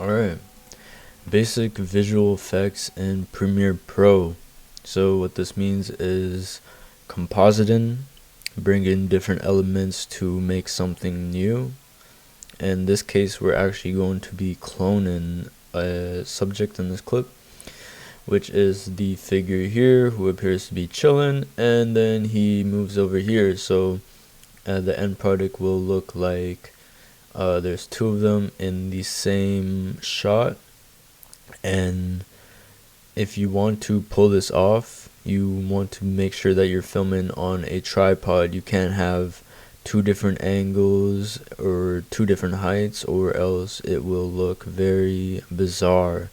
Alright, basic visual effects in Premiere Pro. So what this means is compositing, bring in different elements to make something new. In this case, we're actually going to be cloning a subject in this clip, which is the figure here who appears to be chilling, and then he moves over here. So the end product will look like there's two of them in the same shot. And if you want to pull this off, you want to make sure that you're filming on a tripod. You can't have two different angles or two different heights, or else it will look very bizarre.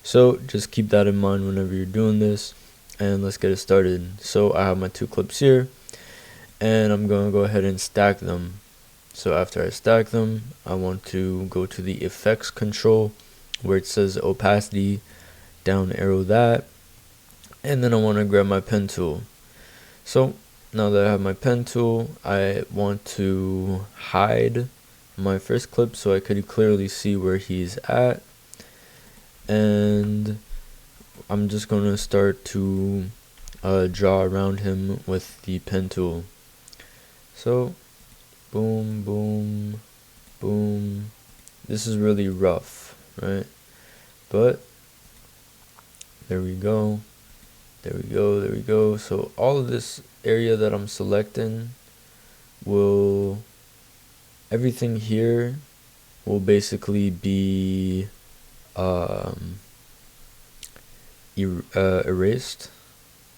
So just keep that in mind whenever you're doing this, and let's get it started. So I have my two clips here, and I'm going to go ahead and stack them. So after I stack them, I want to go to the effects control where it says opacity, down arrow that, and then I want to grab my pen tool. So now that I have my pen tool, I want to hide my first clip so I could clearly see where he's at, and I'm just going to start to draw around him with the pen tool. So boom, boom, boom. This is really rough, right? But there we go, there we go, there we go. So all of this area that I'm selecting will, everything here will basically be erased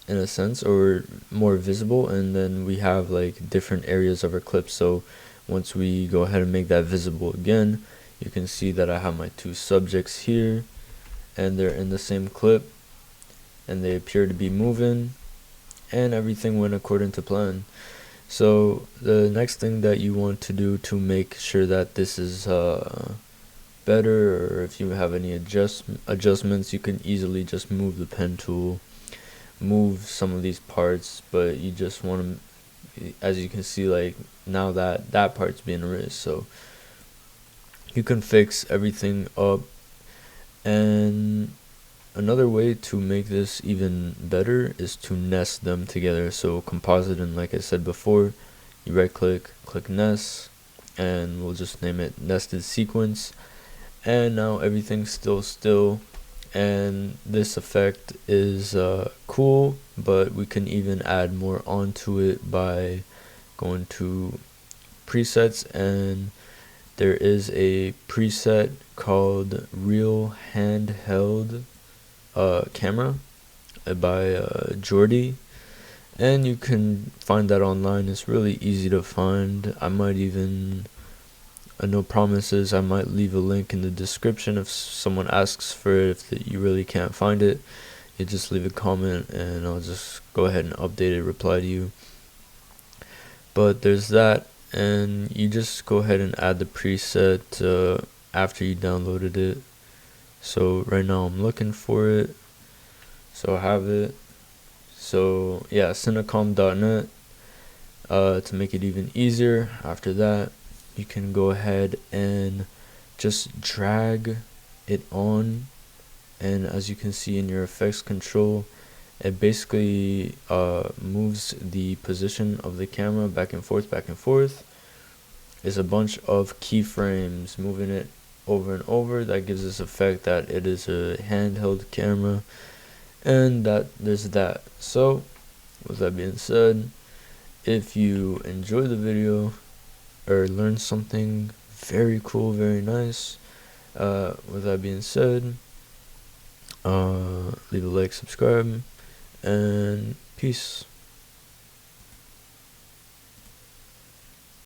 in a sense, or more visible, and then we have like different areas of our clip. So once we go ahead and make that visible again, you can see that I have my two subjects here, and they're in the same clip, and they appear to be moving, and everything went according to plan. So the next thing that you want to do to make sure that this is better, or if you have any adjustments, you can easily just move the pen tool, move some of these parts, but you just want to, as you can see, like now that part's being erased, so you can fix everything up. And another way to make this even better is to nest them together. So compositing, like I said before, you right click, click nest, and we'll just name it nested sequence. And now everything's still, and this effect is cool, but we can even add more onto it by going to presets, and there is a preset called Real Handheld Camera by Jordy, and you can find that online. It's really easy to find. I might even, no promises, I might leave a link in the description if someone asks for it. If you really can't find it, you just leave a comment and I'll just go ahead and update it, reply to you. But there's that, and you just go ahead and add the preset after you downloaded it. So right now I'm looking for it, so I have it. So yeah, cinecom.net. To make it even easier, after that you can go ahead and just drag it on, and as you can see in your effects control, it basically moves the position of the camera back and forth, back and forth. It's a bunch of keyframes moving it over and over that gives this effect that it is a handheld camera, and that there's that. So with that being said, if you enjoy the video or learn something very cool, very nice, with that being said, leave a like, subscribe, and peace.